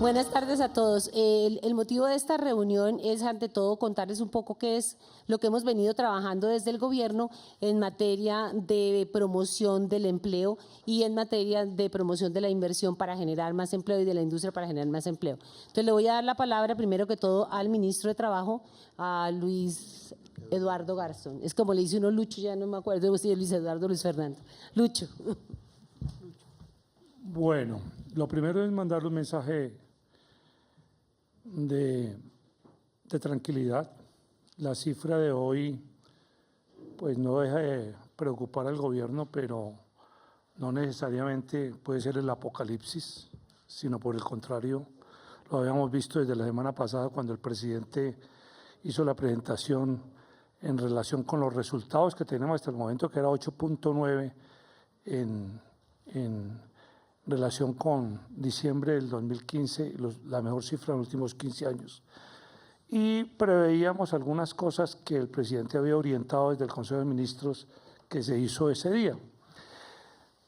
Buenas tardes a todos. El motivo de esta reunión es, ante todo, contarles un poco qué es lo que hemos venido trabajando desde el gobierno en materia de promoción del empleo y en materia de promoción de la inversión para generar más empleo y de la industria para generar más empleo. Entonces, le voy a dar la palabra, primero que todo, al ministro de Trabajo, a Luis Eduardo Garzón. Es como le dice uno Lucho, ya no me acuerdo si es Luis Eduardo o Luis Fernando. Lucho. Bueno, lo primero es mandarle un mensaje de tranquilidad. La cifra de hoy pues no deja de preocupar al gobierno, pero no necesariamente puede ser el apocalipsis, sino por el contrario, lo habíamos visto desde la semana pasada cuando el presidente hizo la presentación en relación con los resultados que tenemos hasta el momento, que era 8.9 en relación con diciembre del 2015, la mejor cifra en los últimos 15 años. Y preveíamos algunas cosas que el presidente había orientado desde el Consejo de Ministros que se hizo ese día.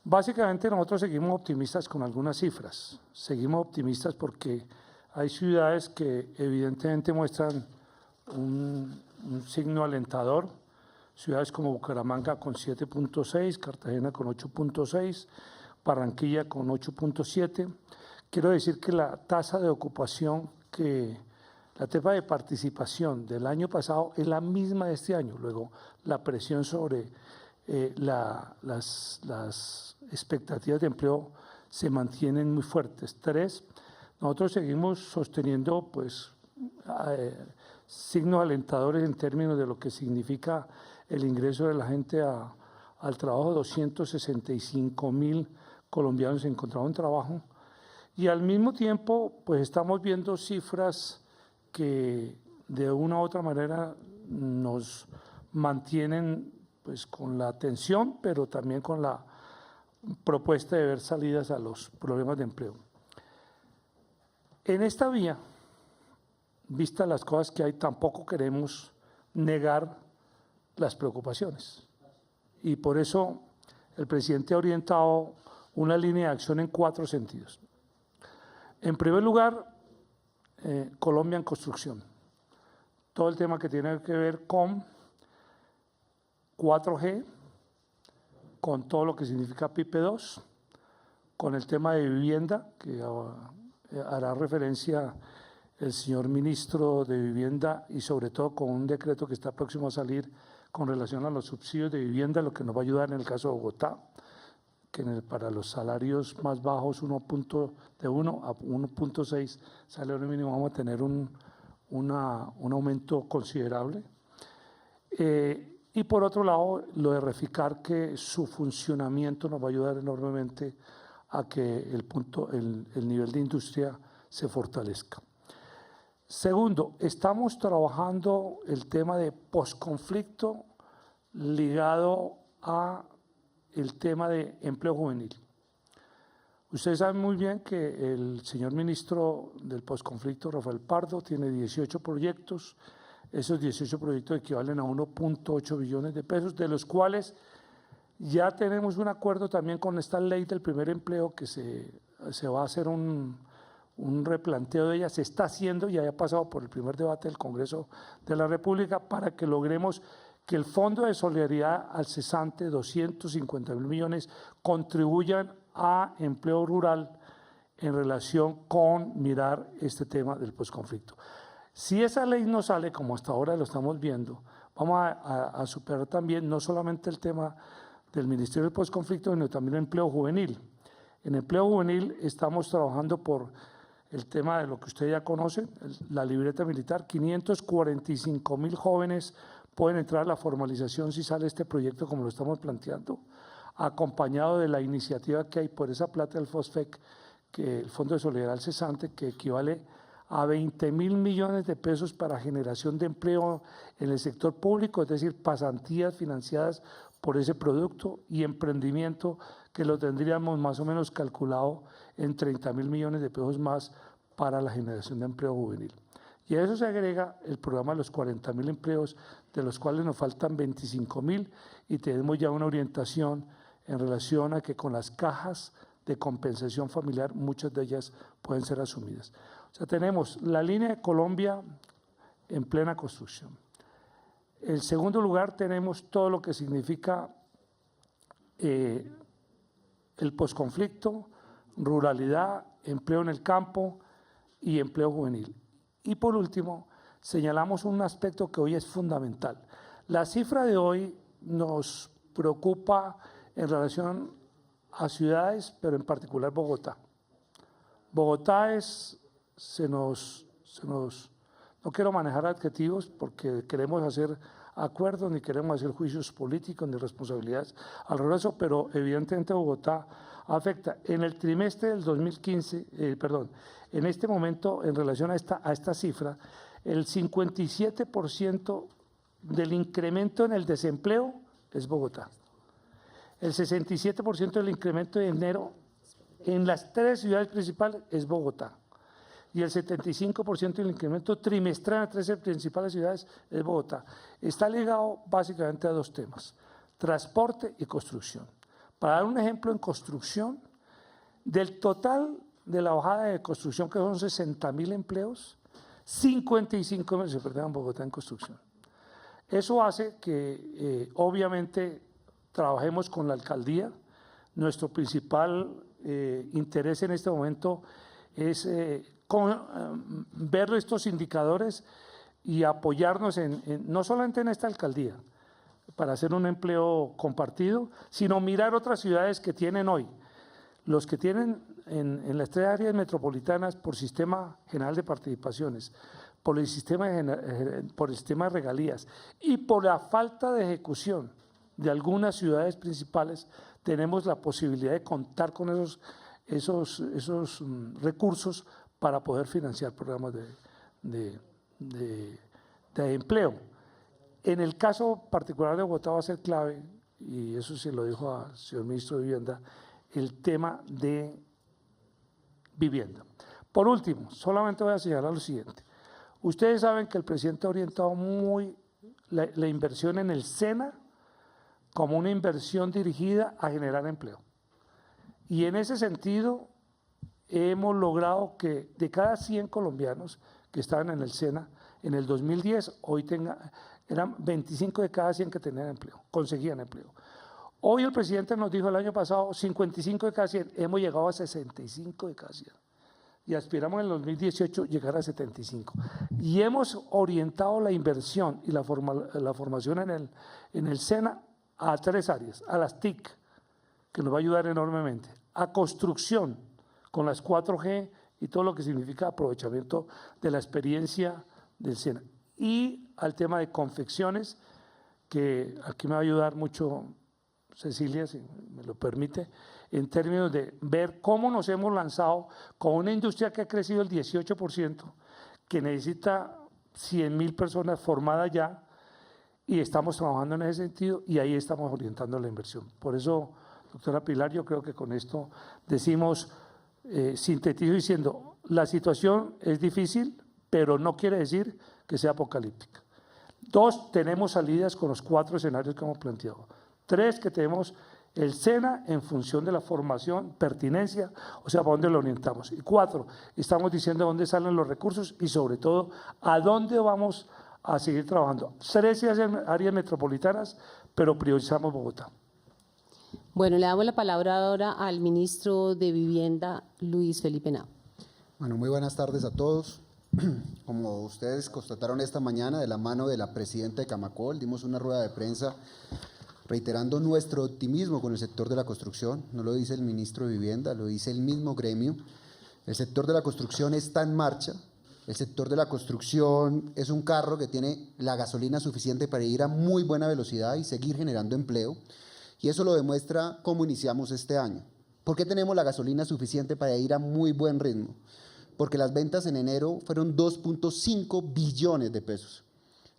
Básicamente nosotros seguimos optimistas con algunas cifras. Seguimos optimistas porque hay ciudades que evidentemente muestran un signo alentador. Ciudades como Bucaramanga con 7.6, Cartagena con 8.6, Barranquilla con 8.7. Quiero decir que la tasa de ocupación, la tasa de participación del año pasado es la misma de este año. Luego, la presión sobre las expectativas de empleo se mantienen muy fuertes. 3, nosotros seguimos sosteniendo pues, signos alentadores en términos de lo que significa el ingreso de la gente al trabajo. 265.000 colombianos encontraron trabajo y al mismo tiempo pues estamos viendo cifras que de una u otra manera nos mantienen pues con la atención, pero también con la propuesta de ver salidas a los problemas de empleo. En esta vía, vistas las cosas que hay, tampoco queremos negar las preocupaciones y por eso el presidente ha orientado una línea de acción en 4 sentidos. En primer lugar, Colombia en construcción. Todo el tema que tiene que ver con 4G, con todo lo que significa PIPE 2, con el tema de vivienda, que hará referencia el señor ministro de Vivienda y sobre todo con un decreto que está próximo a salir con relación a los subsidios de vivienda, lo que nos va a ayudar en el caso de Bogotá, que para los salarios más bajos de 1 a 1.6 salario mínimo vamos a tener un aumento considerable. Y por otro lado, lo de Reficar, que su funcionamiento nos va a ayudar enormemente a que el nivel de industria se fortalezca. Segundo, estamos trabajando el tema de posconflicto ligado a el tema de empleo juvenil. Ustedes saben muy bien que el señor ministro del posconflicto, Rafael Pardo, tiene 18 proyectos. Esos 18 proyectos equivalen a 1.8 billones de pesos, de los cuales ya tenemos un acuerdo también con esta ley del primer empleo que se va a hacer un replanteo de ella, se está haciendo, ya haya pasado por el primer debate del Congreso de la República para que logremos que el Fondo de Solidaridad al cesante, 250.000 millones, contribuyan a empleo rural en relación con mirar este tema del posconflicto. Si esa ley no sale, como hasta ahora lo estamos viendo, vamos a superar también no solamente el tema del Ministerio del Posconflicto, sino también el empleo juvenil. En empleo juvenil estamos trabajando por el tema de lo que usted ya conoce, la libreta militar. 545.000 jóvenes pueden entrar a la formalización si sale este proyecto como lo estamos planteando, acompañado de la iniciativa que hay por esa plata del FOSFEC, que el Fondo de Solidaridad al Cesante, que equivale a 20.000 millones de pesos para generación de empleo en el sector público, es decir, pasantías financiadas por ese producto y emprendimiento que lo tendríamos más o menos calculado en 30.000 millones de pesos más para la generación de empleo juvenil. Y a eso se agrega el programa de los 40.000 empleos, de los cuales nos faltan 25.000 y tenemos ya una orientación en relación a que con las cajas de compensación familiar, muchas de ellas pueden ser asumidas. O sea, tenemos la línea de Colombia en plena construcción. En segundo lugar, tenemos todo lo que significa el posconflicto, ruralidad, empleo en el campo y empleo juvenil. Y por último, señalamos un aspecto que hoy es fundamental. La cifra de hoy nos preocupa en relación a ciudades, pero en particular Bogotá. Bogotá no quiero manejar adjetivos porque queremos hacer acuerdos, ni queremos hacer juicios políticos, ni responsabilidades al regreso, pero evidentemente Bogotá afecta. En el trimestre del 2015, en este momento, en relación a esta cifra, el 57% del incremento en el desempleo es Bogotá. El 67% del incremento de enero en las 3 ciudades principales es Bogotá. Y el 75% del incremento trimestral en las 13 principales ciudades es Bogotá. Está ligado básicamente a 2 temas, transporte y construcción. Para dar un ejemplo, en construcción, del total de la bajada de construcción, que son 60.000 empleos, 55.000 se perdieron en Bogotá en construcción. Eso hace que, obviamente, trabajemos con la alcaldía. Nuestro principal interés en este momento es ver estos indicadores y apoyarnos no solamente en esta alcaldía, para hacer un empleo compartido, sino mirar otras ciudades que tienen hoy. Los que tienen en las 3 áreas metropolitanas por sistema general de participaciones, por el sistema de regalías y por la falta de ejecución de algunas ciudades principales, tenemos la posibilidad de contar con esos recursos para poder financiar programas de empleo. En el caso particular de Bogotá va a ser clave, y eso se lo dijo al señor ministro de Vivienda, el tema de vivienda. Por último, solamente voy a señalar lo siguiente. Ustedes saben que el presidente ha orientado muy la inversión en el SENA como una inversión dirigida a generar empleo. Y en ese sentido hemos logrado que de cada 100 colombianos que estaban en el SENA, en el 2010, eran 25 de cada 100 que tenían empleo, conseguían empleo. Hoy el presidente nos dijo el año pasado 55 de cada 100, hemos llegado a 65 de cada 100 y aspiramos en el 2018 llegar a 75. Y hemos orientado la inversión y la formación en el SENA a 3 áreas, a las TIC, que nos va a ayudar enormemente, a construcción con las 4G y todo lo que significa aprovechamiento de la experiencia del SENA, y al tema de confecciones, que aquí me va a ayudar mucho Cecilia, si me lo permite, en términos de ver cómo nos hemos lanzado con una industria que ha crecido el 18%, que necesita 100.000 personas formadas ya, y estamos trabajando en ese sentido, y ahí estamos orientando la inversión. Por eso, doctora Pilar, yo creo que con esto decimos, sintetizo diciendo, la situación es difícil, pero no quiere decir que sea apocalíptica. 2, tenemos salidas con los 4 escenarios que hemos planteado. 3, que tenemos el SENA en función de la formación, pertinencia, o sea, para dónde lo orientamos. Y 4, estamos diciendo dónde salen los recursos y sobre todo a dónde vamos a seguir trabajando. 13 áreas metropolitanas, pero priorizamos Bogotá. Bueno, le damos la palabra ahora al ministro de Vivienda, Luis Felipe Nava. Bueno, muy buenas tardes a todos. Como ustedes constataron esta mañana, de la mano de la presidenta de Camacol, dimos una rueda de prensa reiterando nuestro optimismo con el sector de la construcción. No lo dice el ministro de Vivienda, lo dice el mismo gremio. El sector de la construcción está en marcha. El sector de la construcción es un carro que tiene la gasolina suficiente para ir a muy buena velocidad y seguir generando empleo. Y eso lo demuestra cómo iniciamos este año. ¿Por qué tenemos la gasolina suficiente para ir a muy buen ritmo? Porque las ventas en enero fueron 2.5 billones de pesos.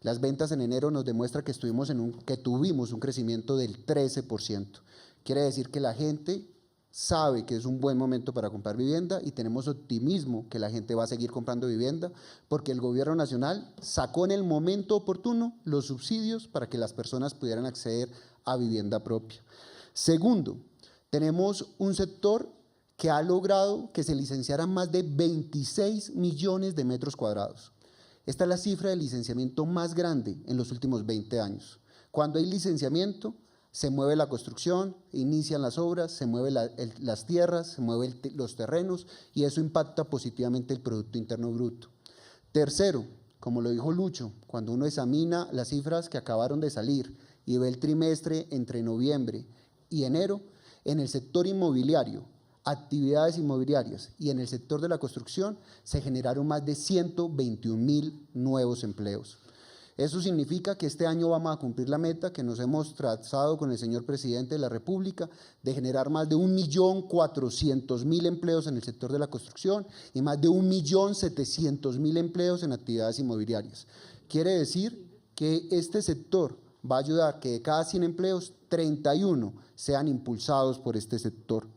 Las ventas en enero nos demuestra que tuvimos un crecimiento del 13%, Quiere decir que la gente sabe que es un buen momento para comprar vivienda y tenemos optimismo que la gente va a seguir comprando vivienda porque el gobierno nacional sacó en el momento oportuno los subsidios para que las personas pudieran acceder a vivienda propia. Segundo, tenemos un sector que ha logrado que se licenciaran más de 26 millones de metros cuadrados. Esta es la cifra de licenciamiento más grande en los últimos 20 años. Cuando hay licenciamiento, se mueve la construcción, inician las obras, se mueven las tierras, se mueven los terrenos y eso impacta positivamente el Producto Interno Bruto. Tercero, como lo dijo Lucho, cuando uno examina las cifras que acabaron de salir y ve el trimestre entre noviembre y enero, en el sector inmobiliario, actividades inmobiliarias y en el sector de la construcción se generaron más de 121.000 nuevos empleos. Eso significa que este año vamos a cumplir la meta que nos hemos trazado con el señor presidente de la República de generar más de 1.400.000 empleos en el sector de la construcción y más de 1.700.000 empleos en actividades inmobiliarias. Quiere decir que este sector va a ayudar que de cada 100 empleos, 31 sean impulsados por este sector.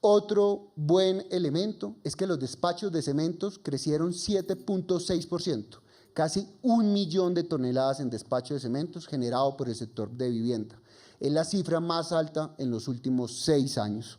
Otro buen elemento es que los despachos de cementos crecieron 7.6%. Casi 1 millón de toneladas en despacho de cementos generado por el sector de vivienda. Es la cifra más alta en los últimos 6 años.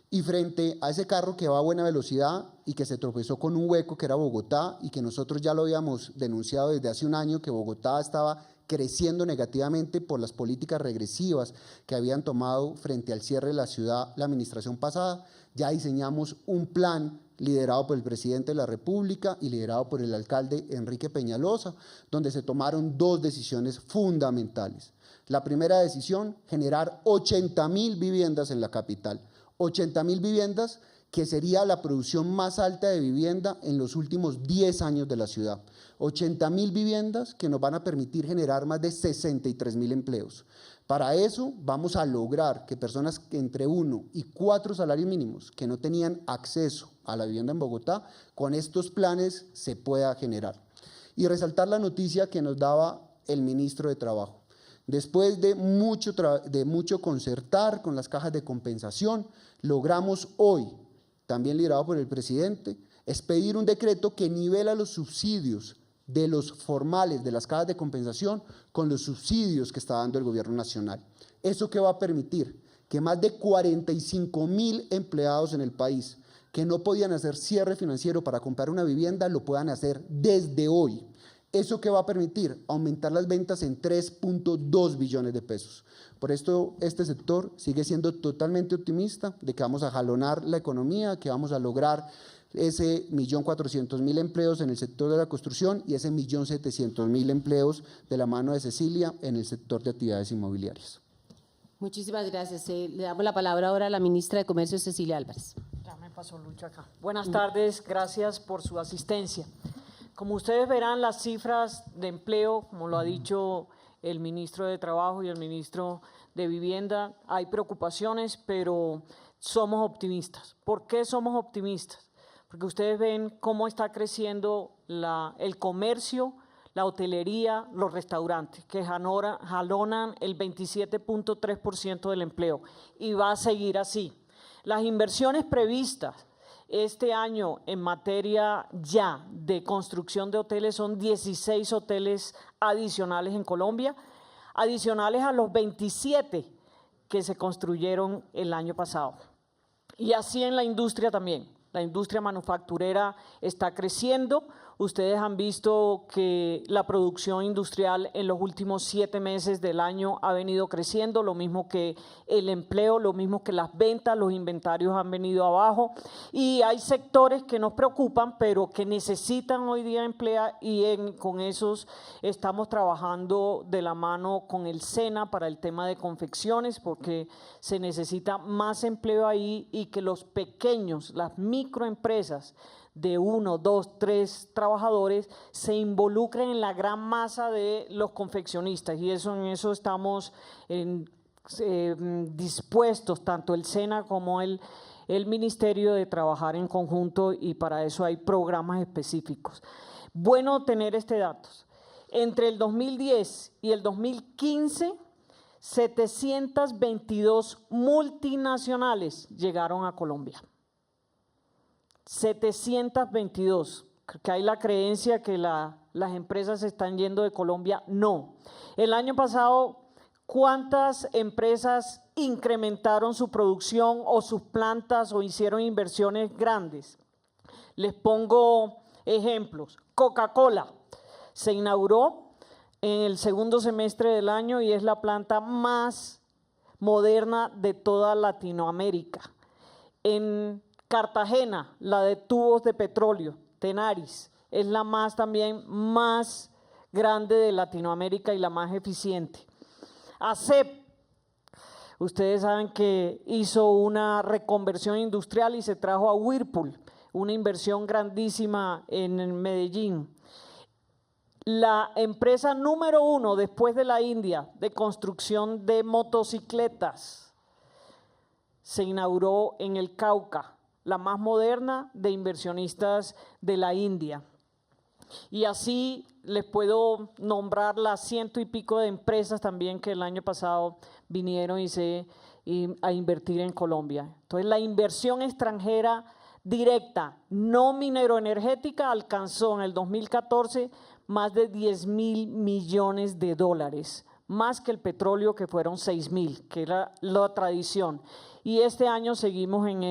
Y frente a ese carro que va a buena velocidad y que se tropezó con un hueco que era Bogotá y que nosotros ya lo habíamos denunciado desde hace un año, que Bogotá estaba creciendo negativamente por las políticas regresivas que habían tomado frente al cierre de la ciudad la administración pasada, ya diseñamos un plan liderado por el presidente de la República y liderado por el alcalde Enrique Peñalosa, donde se tomaron 2 decisiones fundamentales. La primera decisión, generar 80.000 viviendas en la capital, 80.000 viviendas que sería la producción más alta de vivienda en los últimos 10 años de la ciudad. 80.000 viviendas que nos van a permitir generar más de 63.000 empleos. Para eso vamos a lograr que personas entre 1 y 4 salarios mínimos que no tenían acceso a la vivienda en Bogotá, con estos planes se pueda generar. Y resaltar la noticia que nos daba el ministro de Trabajo. Después de mucho concertar con las cajas de compensación, logramos hoy, también liderado por el presidente, expedir un decreto que nivela los subsidios de los formales de las cajas de compensación con los subsidios que está dando el gobierno nacional. ¿Eso qué va a permitir? Que más de 45.000 empleados en el país que no podían hacer cierre financiero para comprar una vivienda lo puedan hacer desde hoy. ¿Eso qué va a permitir? Aumentar las ventas en 3.2 billones de pesos. Por esto, este sector sigue siendo totalmente optimista de que vamos a jalonar la economía, que vamos a lograr ese 1.400.000 empleos en el sector de la construcción y ese 1.700.000 empleos de la mano de Cecilia en el sector de actividades inmobiliarias. Muchísimas gracias. Le damos la palabra ahora a la ministra de Comercio, Cecilia Álvarez. Ya me pasó Lucho acá. Buenas tardes, gracias por su asistencia. Como ustedes verán, las cifras de empleo, como lo ha dicho el ministro de Trabajo y el ministro de Vivienda, hay preocupaciones, pero somos optimistas. ¿Por qué somos optimistas? Porque ustedes ven cómo está creciendo el comercio, la hotelería, los restaurantes, que jalonan el 27.3% del empleo y va a seguir así. Las inversiones previstas este año en materia ya de construcción de hoteles son 16 hoteles adicionales en Colombia, adicionales a los 27 que se construyeron el año pasado. Y así en la industria también. La industria manufacturera está creciendo. Ustedes han visto que la producción industrial en los últimos 7 meses del año ha venido creciendo, lo mismo que el empleo, lo mismo que las ventas, los inventarios han venido abajo. Y hay sectores que nos preocupan, pero que necesitan hoy día emplear y con esos estamos trabajando de la mano con el SENA para el tema de confecciones, porque se necesita más empleo ahí y que los pequeños, las microempresas, de 1, 2, 3 trabajadores se involucren en la gran masa de los confeccionistas y en eso estamos dispuestos, tanto el SENA como el Ministerio, de trabajar en conjunto y para eso hay programas específicos. Bueno tener este dato. Entre el 2010 y el 2015 722 multinacionales llegaron a Colombia. 722. Que hay la creencia que las empresas se están yendo de Colombia. No. El año pasado, ¿cuántas empresas incrementaron su producción o sus plantas o hicieron inversiones grandes? Les pongo ejemplos. Coca-Cola se inauguró en el segundo semestre del año y es la planta más moderna de toda Latinoamérica. En Cartagena, la de tubos de petróleo, Tenaris, es la también más grande de Latinoamérica y la más eficiente. ASEP, ustedes saben que hizo una reconversión industrial y se trajo a Whirlpool, una inversión grandísima en Medellín. La empresa número 1 después de la India de construcción de motocicletas se inauguró en el Cauca, la más moderna de inversionistas de la India. Y así les puedo nombrar las 100 y pico de empresas también que el año pasado vinieron a invertir en Colombia. Entonces la inversión extranjera directa, no mineroenergética, alcanzó en el 2014 más de 10.000 millones de dólares, más que el petróleo que fueron 6.000, que era la tradición. Y este año seguimos en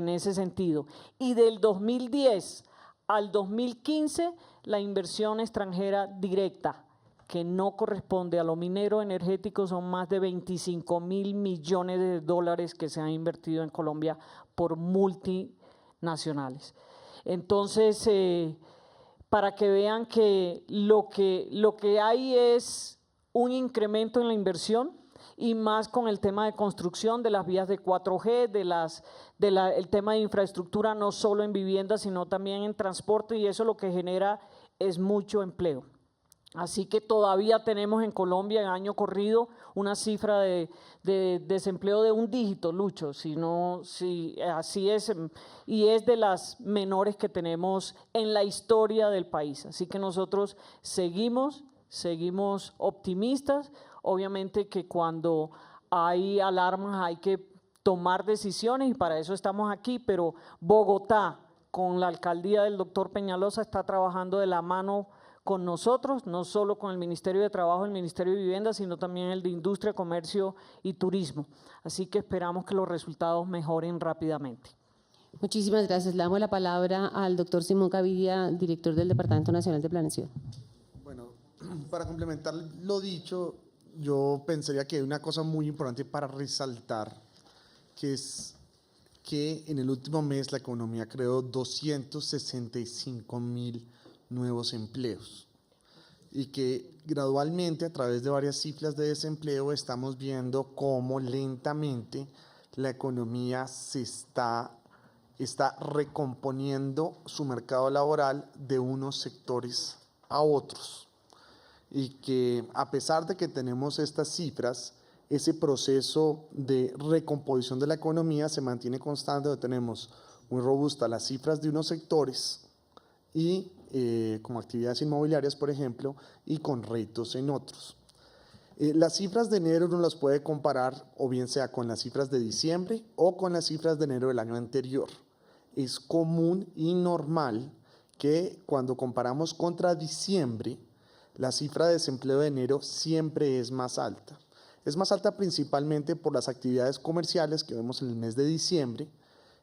ese sentido. Y del 2010 al 2015, la inversión extranjera directa, que no corresponde a lo minero energético, son más de 25.000 millones de dólares que se han invertido en Colombia por multinacionales. Entonces, para que vean que lo que hay es un incremento en la inversión, y más con el tema de construcción de las vías de 4G, el tema de infraestructura, no solo en vivienda, sino también en transporte, y eso lo que genera es mucho empleo. Así que todavía tenemos en Colombia en año corrido una cifra de desempleo de un dígito, Lucho, si así es, y es de las menores que tenemos en la historia del país. Así que nosotros seguimos optimistas. Obviamente que cuando hay alarmas hay que tomar decisiones y para eso estamos aquí, pero Bogotá, con la alcaldía del doctor Peñalosa, está trabajando de la mano con nosotros, no solo con el Ministerio de Trabajo, el Ministerio de Vivienda, sino también el de Industria, Comercio y Turismo. Así que esperamos que los resultados mejoren rápidamente. Muchísimas gracias. Le damos la palabra al doctor Simón Gaviria, director del Departamento Nacional de Planeación. Bueno, para complementar lo dicho, yo pensaría que hay una cosa muy importante para resaltar, que es que en el último mes la economía creó 265.000 nuevos empleos y que gradualmente a través de varias cifras de desempleo estamos viendo cómo lentamente la economía está recomponiendo su mercado laboral de unos sectores a otros. Y que a pesar de que tenemos estas cifras, ese proceso de recomposición de la economía se mantiene constante, donde tenemos muy robustas las cifras de unos sectores y como actividades inmobiliarias, por ejemplo, y con retos en otros. Las cifras de enero uno las puede comparar o bien sea con las cifras de diciembre o con las cifras de enero del año anterior. Es común y normal que cuando comparamos contra diciembre, la cifra de desempleo de enero siempre es más alta. Es más alta principalmente por las actividades comerciales que vemos en el mes de diciembre,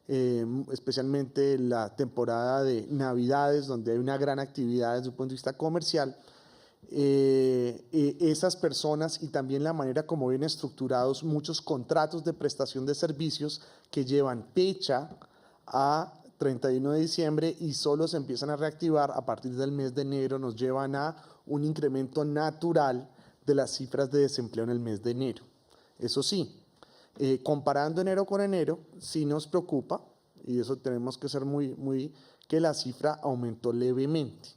especialmente la temporada de Navidades, donde hay una gran actividad desde un punto de vista comercial. Esas personas y también la manera como vienen estructurados muchos contratos de prestación de servicios que llevan fecha a 31 de diciembre y solo se empiezan a reactivar a partir del mes de enero, nos llevan a un incremento natural de las cifras de desempleo en el mes de enero. Eso sí, comparando enero con enero, sí nos preocupa, y eso tenemos que ser que la cifra aumentó levemente.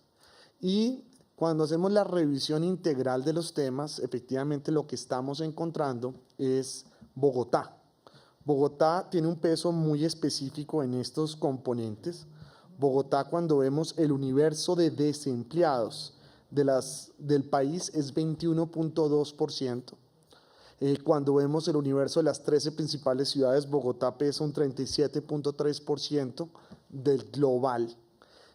Y cuando hacemos la revisión integral de los temas, efectivamente lo que estamos encontrando es Bogotá. Bogotá tiene un peso muy específico en estos componentes. Bogotá, cuando vemos el universo de desempleados del país, es 21.2%. Cuando vemos el universo de las 13 principales ciudades, Bogotá pesa un 37.3% del global.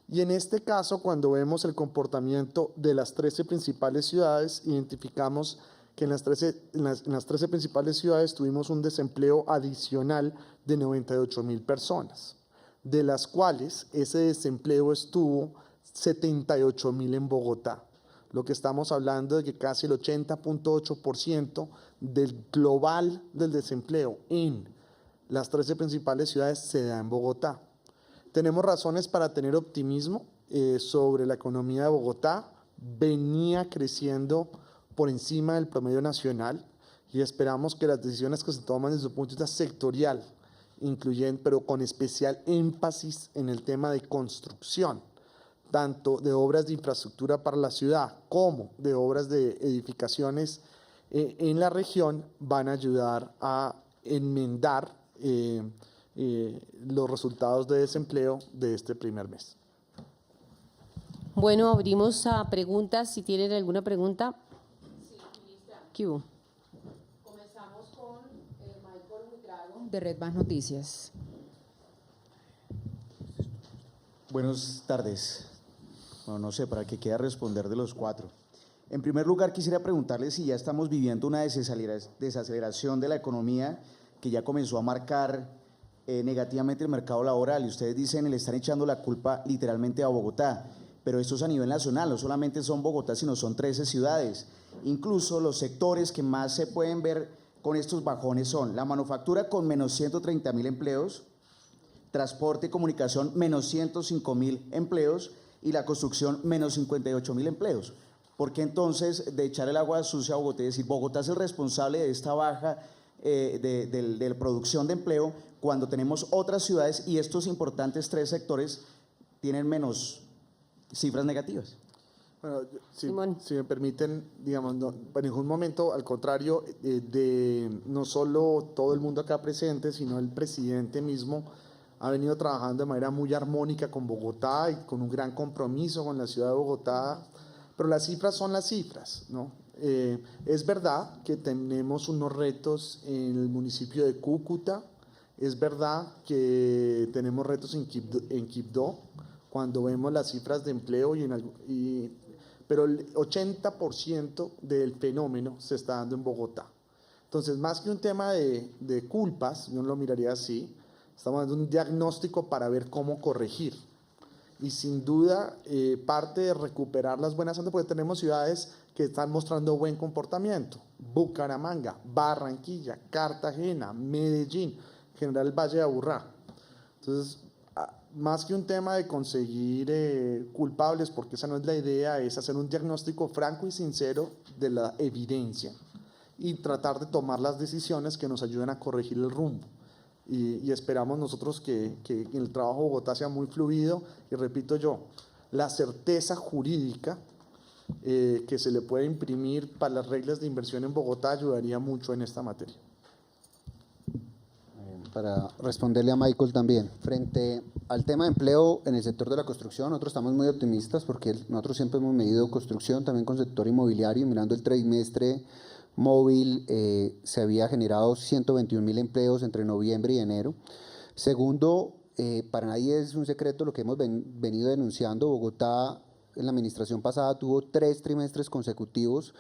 Y en este caso, cuando vemos el comportamiento de las 13 principales ciudades, identificamos que en las 13 principales ciudades tuvimos un desempleo adicional de 98.000 personas, de las cuales ese desempleo estuvo 78.000 en Bogotá. Lo que estamos hablando de que casi el 80.8% del global del desempleo en las 13 principales ciudades se da en Bogotá. Tenemos razones para tener optimismo sobre la economía de Bogotá. Venía creciendo por encima del promedio nacional y esperamos que las decisiones que se toman desde su punto de vista sectorial incluyen, pero con especial énfasis en el tema de construcción, tanto de obras de infraestructura para la ciudad como de obras de edificaciones en la región, van a ayudar a enmendar los resultados de desempleo de este primer mes. Bueno, abrimos a preguntas. Si tienen alguna pregunta. ¿Qué hubo? Comenzamos con Michael Buitrago, de Red Más Noticias. Buenas tardes. Bueno, no sé, para que quiera responder de los cuatro. En primer lugar, quisiera preguntarle si ya estamos viviendo una desaceleración de la economía que ya comenzó a marcar negativamente el mercado laboral. Y ustedes dicen, le están echando la culpa literalmente a Bogotá, pero esto es a nivel nacional, no solamente son Bogotá, sino son 13 ciudades. Incluso los sectores que más se pueden ver con estos bajones son la manufactura con menos 130.000 empleos, transporte y comunicación menos 105.000 empleos y la construcción menos 58.000 empleos. ¿Por qué entonces de echar el agua sucia a Bogotá y decir Bogotá es el responsable de esta baja de producción de empleo cuando tenemos otras ciudades y estos importantes 3 sectores tienen menos cifras negativas? Bueno, Simón. si me permiten, digamos, no, en ningún momento, al contrario, de no solo todo el mundo acá presente, sino el presidente mismo ha venido trabajando de manera muy armónica con Bogotá y con un gran compromiso con la ciudad de Bogotá, pero las cifras son las cifras, ¿no? Es verdad que tenemos unos retos en el municipio de Cúcuta, es verdad que tenemos retos en Quibdó, cuando vemos las cifras de empleo, pero el 80% del fenómeno se está dando en Bogotá. Entonces, más que un tema de culpas, yo no lo miraría así, estamos dando un diagnóstico para ver cómo corregir. Y sin duda, parte de recuperar las buenas andas, porque tenemos ciudades que están mostrando buen comportamiento. Bucaramanga, Barranquilla, Cartagena, Medellín, General Valle de Aburrá. Entonces, más que un tema de conseguir culpables, porque esa no es la idea, es hacer un diagnóstico franco y sincero de la evidencia y tratar de tomar las decisiones que nos ayuden a corregir el rumbo. Y esperamos nosotros que el trabajo de Bogotá sea muy fluido y repito yo, la certeza jurídica que se le puede imprimir para las reglas de inversión en Bogotá ayudaría mucho en esta materia. Para responderle a Michael también, frente al tema de empleo en el sector de la construcción, nosotros estamos muy optimistas porque nosotros siempre hemos medido construcción también con sector inmobiliario, mirando el trimestre móvil se había generado 121.000 empleos entre noviembre y enero. Segundo, para nadie es un secreto lo que hemos venido denunciando, Bogotá en la administración pasada tuvo 3 trimestres consecutivos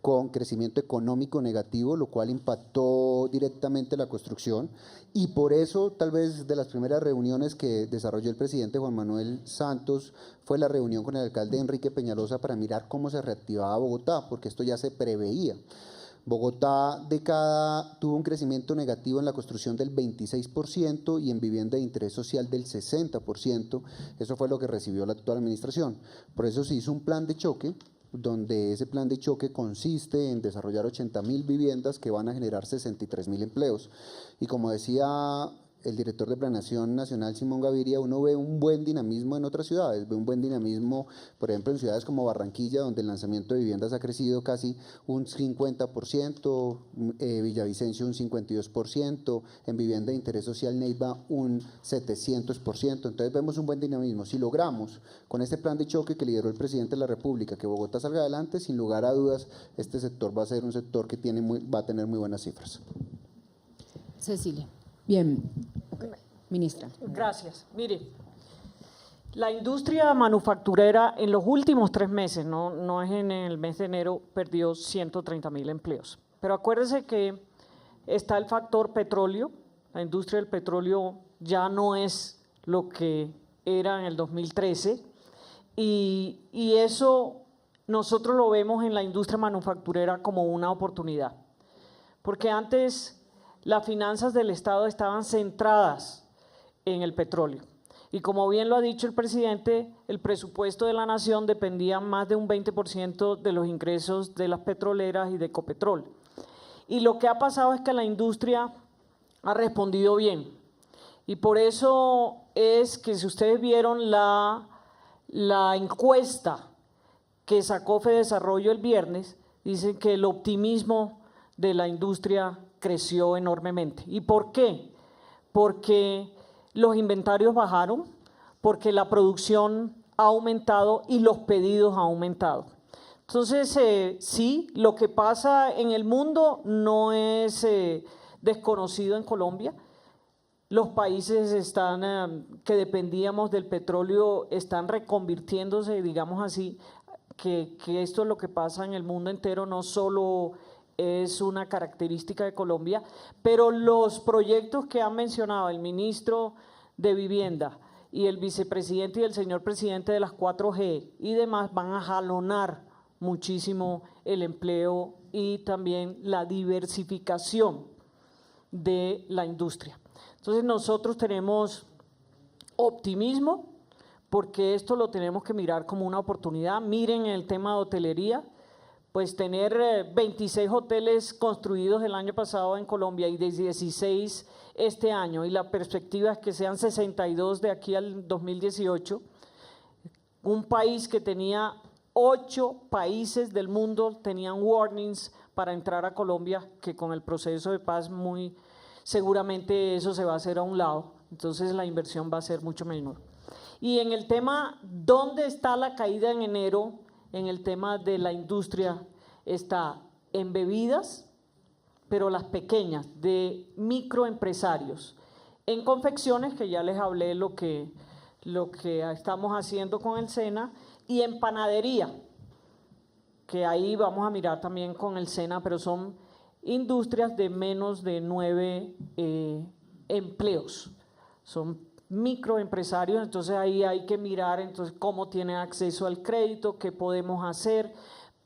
con crecimiento económico negativo, lo cual impactó directamente la construcción y por eso tal vez de las primeras reuniones que desarrolló el presidente Juan Manuel Santos fue la reunión con el alcalde Enrique Peñalosa para mirar cómo se reactivaba Bogotá, porque esto ya se preveía. Bogotá tuvo un crecimiento negativo en la construcción del 26% y en vivienda de interés social del 60%, eso fue lo que recibió la actual administración. Por eso se hizo un plan de choque, donde ese plan de choque consiste en desarrollar 80.000 viviendas que van a generar 63.000 empleos. Y como decía el director de Planeación Nacional, Simón Gaviria, uno ve un buen dinamismo en otras ciudades, ve un buen dinamismo, por ejemplo, en ciudades como Barranquilla, donde el lanzamiento de viviendas ha crecido casi un 50%, Villavicencio un 52%, en vivienda de interés social Neiva un 700%, entonces vemos un buen dinamismo. Si logramos, con este plan de choque que lideró el presidente de la República, que Bogotá salga adelante, sin lugar a dudas, este sector va a ser un sector que va a tener muy buenas cifras. Cecilia. Bien, ministra. Gracias. Mire, la industria manufacturera en los últimos 3 meses, no es en el mes de enero, perdió 130.000 empleos. Pero acuérdese que está el factor petróleo. La industria del petróleo ya no es lo que era en el 2013 y eso nosotros lo vemos en la industria manufacturera como una oportunidad. Porque antes las finanzas del Estado estaban centradas en el petróleo. Y como bien lo ha dicho el presidente, el presupuesto de la nación dependía más de un 20% de los ingresos de las petroleras y de Ecopetrol. Y lo que ha pasado es que la industria ha respondido bien. Y por eso es que si ustedes vieron la encuesta que sacó Fedesarrollo el viernes, dicen que el optimismo de la industria creció enormemente. ¿Y por qué? Porque los inventarios bajaron, porque la producción ha aumentado y los pedidos han aumentado. Entonces, sí, lo que pasa en el mundo no es desconocido en Colombia. Los países que dependíamos del petróleo están reconvirtiéndose, digamos así, que esto es lo que pasa en el mundo entero, no solo es una característica de Colombia, pero los proyectos que han mencionado el ministro de Vivienda y el vicepresidente y el señor presidente de las 4G y demás van a jalonar muchísimo el empleo y también la diversificación de la industria. Entonces nosotros tenemos optimismo porque esto lo tenemos que mirar como una oportunidad. Miren el tema de hotelería, pues tener 26 hoteles construidos el año pasado en Colombia y de 16 este año, y la perspectiva es que sean 62 de aquí al 2018, un país que tenía 8 países del mundo tenían warnings para entrar a Colombia, que con el proceso de paz muy seguramente eso se va a hacer a un lado, entonces la inversión va a ser mucho menor. Y en el tema, ¿dónde está la caída en enero? En el tema de la industria está en bebidas, pero las pequeñas, de microempresarios, en confecciones, que ya les hablé lo que estamos haciendo con el SENA, y en panadería, que ahí vamos a mirar también con el SENA, pero son industrias de menos de 9 empleos, son microempresarios, entonces ahí hay que mirar entonces cómo tienen acceso al crédito, qué podemos hacer,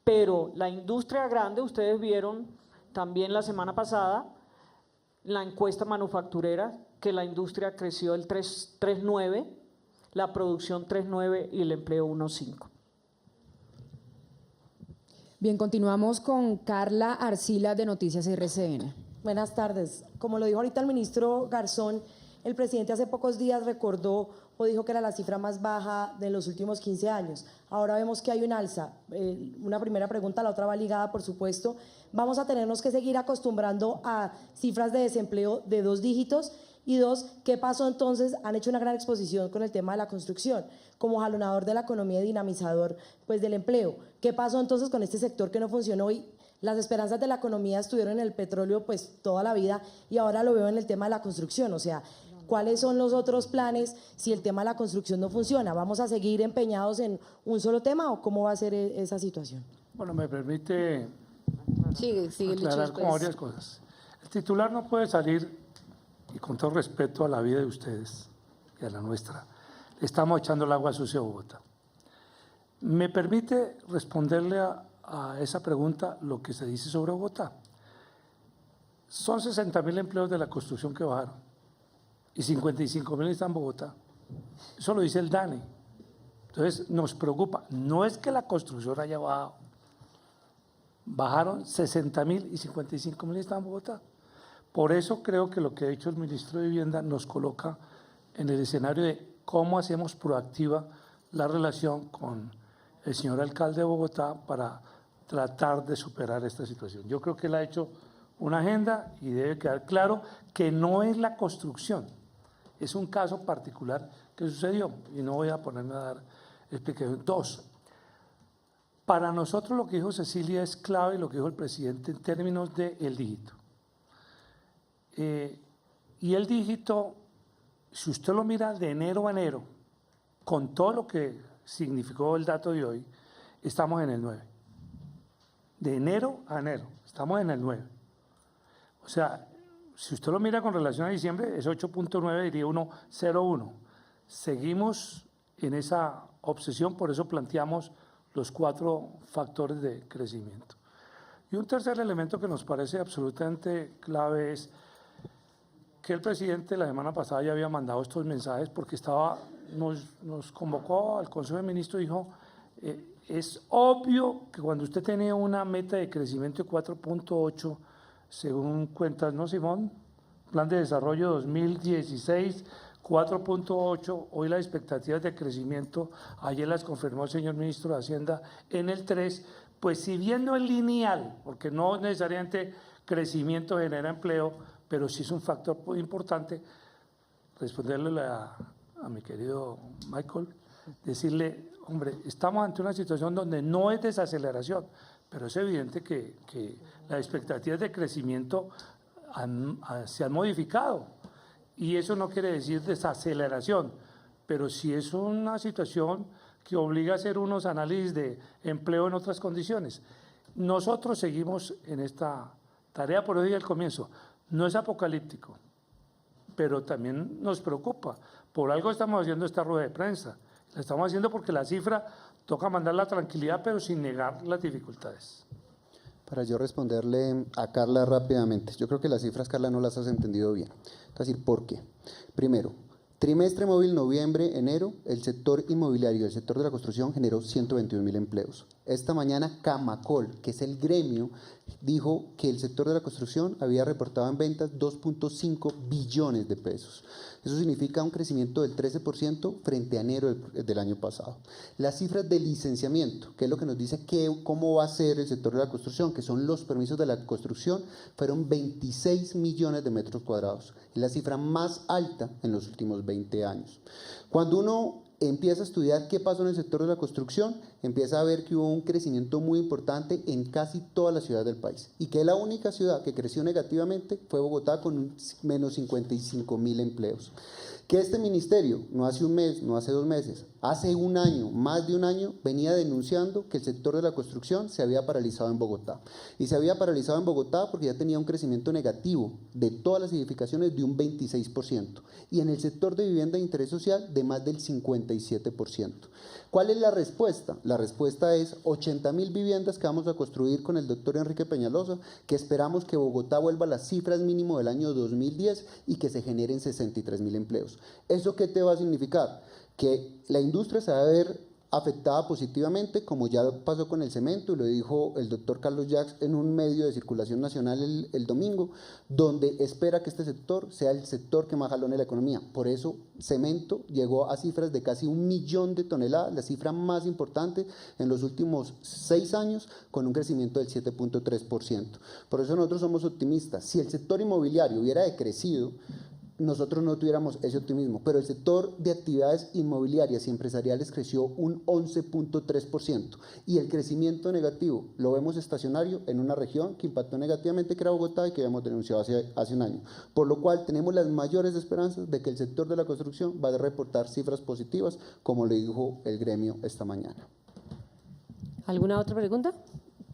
pero la industria grande, ustedes vieron también la semana pasada la encuesta manufacturera, que la industria creció el 3.9, la producción 3.9 y el empleo 1.5. Bien, continuamos con Carla Arcila de Noticias RCN. Buenas tardes. Como lo dijo ahorita el ministro Garzón, el presidente hace pocos días recordó o dijo que era la cifra más baja de los últimos 15 años. Ahora vemos que hay un alza. Una primera pregunta, la otra va ligada, por supuesto. Vamos a tenernos que seguir acostumbrando a cifras de desempleo de 2 dígitos. Y 2, ¿qué pasó entonces? Han hecho una gran exposición con el tema de la construcción, como jalonador de la economía y dinamizador pues, del empleo. ¿Qué pasó entonces con este sector que no funcionó? Y las esperanzas de la economía estuvieron en el petróleo pues toda la vida y ahora lo veo en el tema de la construcción. O sea, ¿cuáles son los otros planes si el tema de la construcción no funciona? ¿Vamos a seguir empeñados en un solo tema o cómo va a ser esa situación? Bueno, me permite Sigue, aclarar Lucho, con varias cosas. El titular no puede salir, y con todo respeto a la vida de ustedes y a la nuestra, le estamos echando el agua sucia a Bogotá. Me permite responderle a esa pregunta lo que se dice sobre Bogotá. Son 60.000 empleos de la construcción que bajaron y 55.000 están en Bogotá. Eso lo dice el DANE. Entonces nos preocupa. No es que la construcción haya bajado. Bajaron 60.000 y 55.000 están en Bogotá. Por eso creo que lo que ha dicho el ministro de Vivienda nos coloca en el escenario de cómo hacemos proactiva la relación con el señor alcalde de Bogotá para tratar de superar esta situación. Yo creo que él ha hecho una agenda y debe quedar claro que no es la construcción, es un caso particular que sucedió y no voy a ponerme a dar explicación. Dos, para nosotros lo que dijo Cecilia es clave, lo que dijo el presidente en términos del dígito. Y el dígito, si usted lo mira de enero a enero, con todo lo que significó el dato de hoy, estamos en el 9. De enero a enero, estamos en el 9. O sea, si usted lo mira con relación a diciembre, es 8.9, diría uno, 0.1. Seguimos en esa obsesión, por eso planteamos los 4 factores de crecimiento. Y un tercer elemento que nos parece absolutamente clave es que el presidente la semana pasada ya había mandado estos mensajes porque nos convocó al Consejo de Ministros y dijo, es obvio que cuando usted tiene una meta de crecimiento de 4.8, según cuentas, ¿no, Simón? Plan de Desarrollo 2016, 4.8, hoy las expectativas de crecimiento, ayer las confirmó el señor ministro de Hacienda, en el 3, pues si bien no es lineal, porque no necesariamente crecimiento genera empleo, pero sí es un factor muy importante, responderle a mi querido Michael, decirle, hombre, estamos ante una situación donde no es desaceleración, pero es evidente que las expectativas de crecimiento se han modificado y eso no quiere decir desaceleración, pero sí es una situación que obliga a hacer unos análisis de empleo en otras condiciones. Nosotros seguimos en esta tarea, por hoy al comienzo, no es apocalíptico, pero también nos preocupa. Por algo estamos haciendo esta rueda de prensa. La estamos haciendo porque la cifra toca mandar la tranquilidad, pero sin negar las dificultades. Para yo responderle a Carla rápidamente, yo creo que las cifras, Carla, no las has entendido bien. Es decir, ¿por qué? Primero, trimestre móvil noviembre-enero, el sector inmobiliario, el sector de la construcción generó 121.000 empleos. Esta mañana Camacol, que es el gremio, dijo que el sector de la construcción había reportado en ventas 2.5 billones de pesos. Eso significa un crecimiento del 13% frente a enero del año pasado. Las cifras de licenciamiento, que es lo que nos dice cómo va a ser el sector de la construcción, que son los permisos de la construcción, fueron 26 millones de metros cuadrados. Es la cifra más alta en los últimos 20 años. Cuando uno empieza a estudiar qué pasó en el sector de la construcción, empieza a ver que hubo un crecimiento muy importante en casi todas las ciudades del país y que la única ciudad que creció negativamente fue Bogotá con un menos 55.000 empleos. Que este ministerio, no hace un mes, no hace 2 meses, hace un año, más de un año, venía denunciando que el sector de la construcción se había paralizado en Bogotá. Y se había paralizado en Bogotá porque ya tenía un crecimiento negativo de todas las edificaciones de un 26%. Y en el sector de vivienda de interés social de más del 57%. ¿Cuál es la respuesta? La respuesta es 80.000 viviendas que vamos a construir con el doctor Enrique Peñalosa, que esperamos que Bogotá vuelva a las cifras mínimo del año 2010 y que se generen 63.000 empleos. ¿Eso qué te va a significar? Que la industria se va a ver afectada positivamente, como ya pasó con el cemento, y lo dijo el doctor Carlos Jacks en un medio de circulación nacional el domingo, donde espera que este sector sea el sector que más jalone la economía. Por eso, cemento llegó a cifras de casi 1 millón de toneladas, la cifra más importante en los últimos 6 años, con un crecimiento del 7.3%. Por eso nosotros somos optimistas. Si el sector inmobiliario hubiera decrecido, nosotros no tuviéramos ese optimismo, pero el sector de actividades inmobiliarias y empresariales creció un 11.3% y el crecimiento negativo lo vemos estacionario en una región que impactó negativamente, que era Bogotá, y que habíamos denunciado hace un año, por lo cual tenemos las mayores esperanzas de que el sector de la construcción va a reportar cifras positivas, como le dijo el gremio esta mañana. ¿Alguna otra pregunta?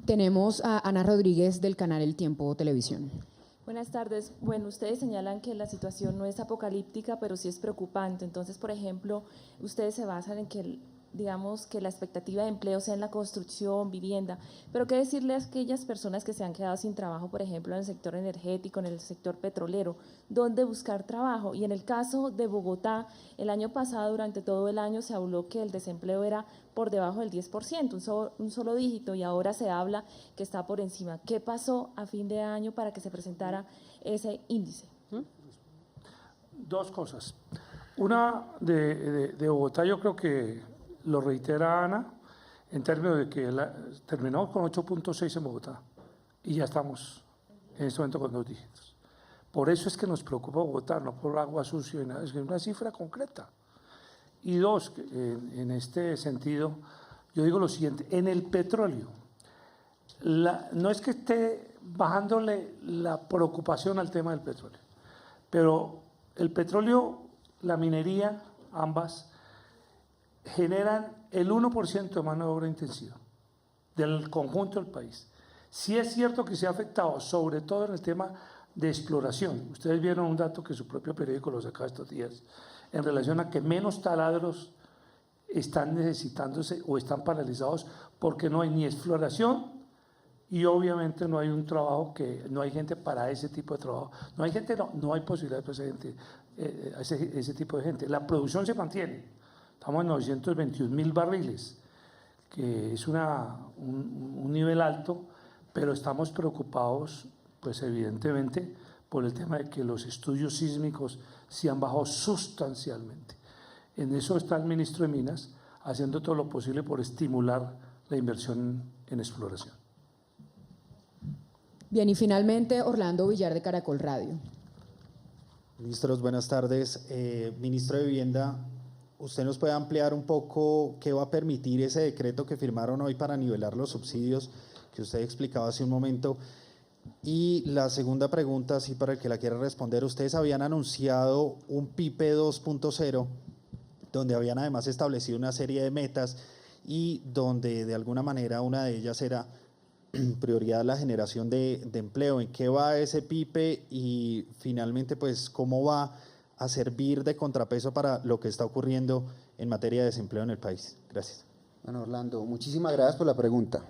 Tenemos a Ana Rodríguez del canal El Tiempo Televisión. Buenas tardes. Bueno, ustedes señalan que la situación no es apocalíptica, pero sí es preocupante. Entonces, por ejemplo, ustedes se basan en que digamos, que la expectativa de empleo sea en la construcción, vivienda, pero qué decirle a aquellas personas que se han quedado sin trabajo, por ejemplo, en el sector energético, en el sector petrolero, dónde buscar trabajo. Y en el caso de Bogotá, el año pasado, durante todo el año, se habló que el desempleo era por debajo del 10%, un solo dígito, y ahora se habla que está por encima. ¿Qué pasó a fin de año para que se presentara ese índice? Dos cosas. Una de Bogotá, yo creo que lo reitera Ana, en términos de que terminamos con 8.6 en Bogotá y ya estamos en este momento con 2 dígitos. Por eso es que nos preocupa Bogotá, no por agua sucia y nada, es una cifra concreta. Y dos, en este sentido, yo digo lo siguiente, en el petróleo, no es que esté bajándole la preocupación al tema del petróleo, pero el petróleo, la minería, ambas, generan el 1% de mano de obra intensiva del conjunto del país. Sí es cierto que se ha afectado, sobre todo en el tema de exploración. Ustedes vieron un dato que su propio periódico lo sacaba estos días, en relación a que menos taladros están necesitándose o están paralizados porque no hay ni exploración y obviamente no hay un trabajo no hay gente para ese tipo de trabajo. No hay gente, no hay posibilidad para ese tipo de gente. La producción se mantiene. Estamos en 921.000 barriles, que es un nivel alto, pero estamos preocupados, pues evidentemente, por el tema de que los estudios sísmicos se han bajado sustancialmente. En eso está el ministro de Minas, haciendo todo lo posible por estimular la inversión en exploración. Bien, y finalmente Orlando Villar de Caracol Radio. Ministros, buenas tardes. Ministro de Vivienda, ¿usted nos puede ampliar un poco qué va a permitir ese decreto que firmaron hoy para nivelar los subsidios que usted explicaba hace un momento? Y la segunda pregunta, así para el que la quiera responder, ustedes habían anunciado un PIPE 2.0, donde habían además establecido una serie de metas y donde de alguna manera una de ellas era prioridad la generación de empleo. ¿En qué va ese PIPE y finalmente pues cómo va a servir de contrapeso para lo que está ocurriendo en materia de desempleo en el país? Gracias. Bueno, Orlando, muchísimas gracias por la pregunta,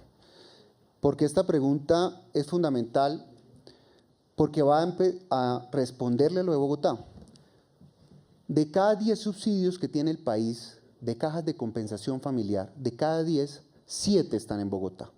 porque esta pregunta es fundamental, porque va a responderle lo de Bogotá. De cada 10 subsidios que tiene el país, de cajas de compensación familiar, de cada 10, 7 están en Bogotá.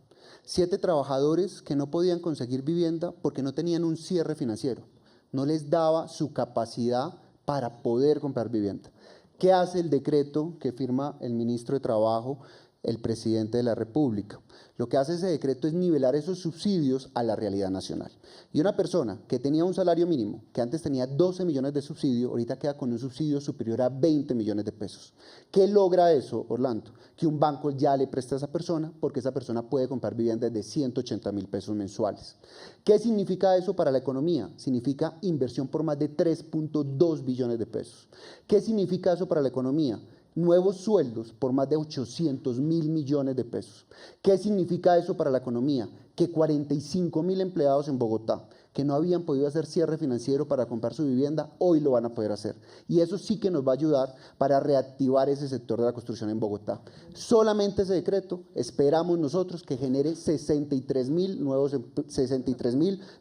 7 trabajadores que no podían conseguir vivienda porque no tenían un cierre financiero, no les daba su capacidad para poder comprar vivienda. ¿Qué hace el decreto que firma el ministro de Trabajo, el presidente de la República? Lo que hace ese decreto es nivelar esos subsidios a la realidad nacional. Y una persona que tenía un salario mínimo, que antes tenía 12 millones de subsidio, ahorita queda con un subsidio superior a 20 millones de pesos. ¿Qué logra eso, Orlando? Que un banco ya le presta a esa persona porque esa persona puede comprar viviendas de 180.000 pesos mensuales. ¿Qué significa eso para la economía? Significa inversión por más de 3.2 billones de pesos. ¿Qué significa eso para la economía? Nuevos sueldos por más de 800.000 millones de pesos. ¿Qué significa eso para la economía? Que 45.000 empleados en Bogotá que no habían podido hacer cierre financiero para comprar su vivienda, hoy lo van a poder hacer. Y eso sí que nos va a ayudar para reactivar ese sector de la construcción en Bogotá. Solamente ese decreto esperamos nosotros que genere 63.000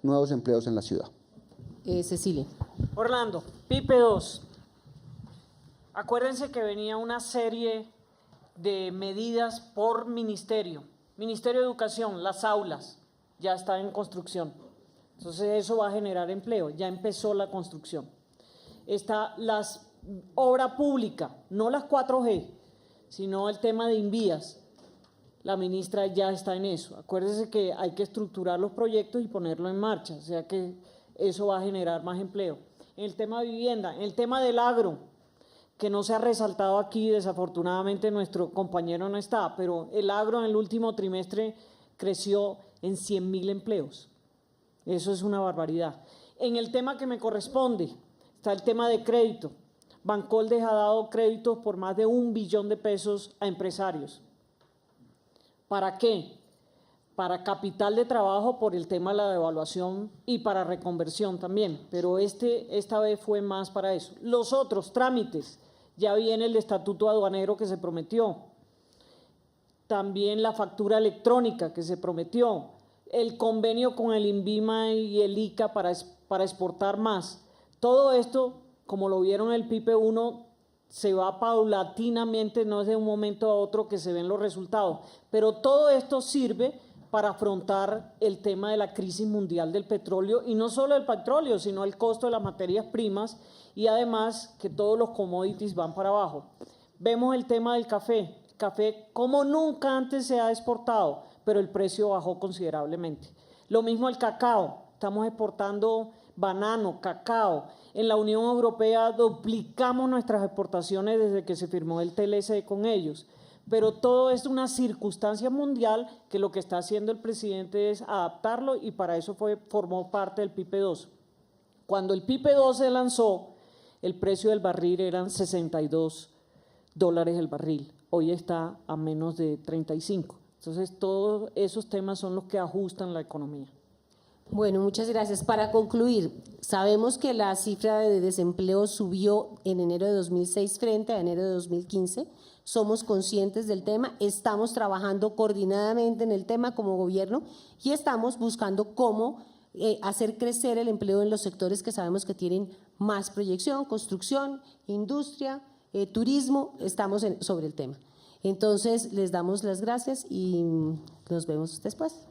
nuevos empleos en la ciudad. Cecilia. Orlando, PIPE 2. Acuérdense que venía una serie de medidas por ministerio. Ministerio de Educación, las aulas, ya está en construcción. Entonces eso va a generar empleo, ya empezó la construcción. Está las obra pública, no las 4G, sino el tema de Invías. La ministra ya está en eso. Acuérdense que hay que estructurar los proyectos y ponerlo en marcha, o sea que eso va a generar más empleo. En el tema de vivienda, en el tema del agro, que no se ha resaltado aquí, desafortunadamente nuestro compañero no está, pero el agro en el último trimestre creció en 100.000 empleos. Eso es una barbaridad. En el tema que me corresponde, está el tema de crédito. Bancoldes ha dado créditos por más de 1 billón de pesos a empresarios. ¿Para qué? Para capital de trabajo por el tema de la devaluación y para reconversión también, pero esta vez fue más para eso. Los otros trámites, ya viene el estatuto aduanero que se prometió, también la factura electrónica que se prometió, el convenio con el INVIMA y el ICA para exportar más. Todo esto, como lo vieron en el PIPE 1, se va paulatinamente, no es de un momento a otro que se ven los resultados, pero todo esto sirve para afrontar el tema de la crisis mundial del petróleo, y no solo el petróleo, sino el costo de las materias primas, y además que todos los commodities van para abajo. Vemos el tema del café. Café como nunca antes se ha exportado, pero el precio bajó considerablemente. Lo mismo el cacao, estamos exportando banano, cacao. En la Unión Europea duplicamos nuestras exportaciones desde que se firmó el TLC con ellos. Pero todo es una circunstancia mundial que lo que está haciendo el presidente es adaptarlo, y para eso formó parte del PIPE 2. Cuando el PIPE 2 se lanzó, el precio del barril eran $62 el barril. Hoy está a menos de 35. Entonces, todos esos temas son los que ajustan la economía. Bueno, muchas gracias. Para concluir, sabemos que la cifra de desempleo subió en enero de 2006 frente a enero de 2015. Somos conscientes del tema, estamos trabajando coordinadamente en el tema como gobierno y estamos buscando cómo hacer crecer el empleo en los sectores que sabemos que tienen más proyección: construcción, industria, turismo. Estamos sobre el tema. Entonces, les damos las gracias y nos vemos después.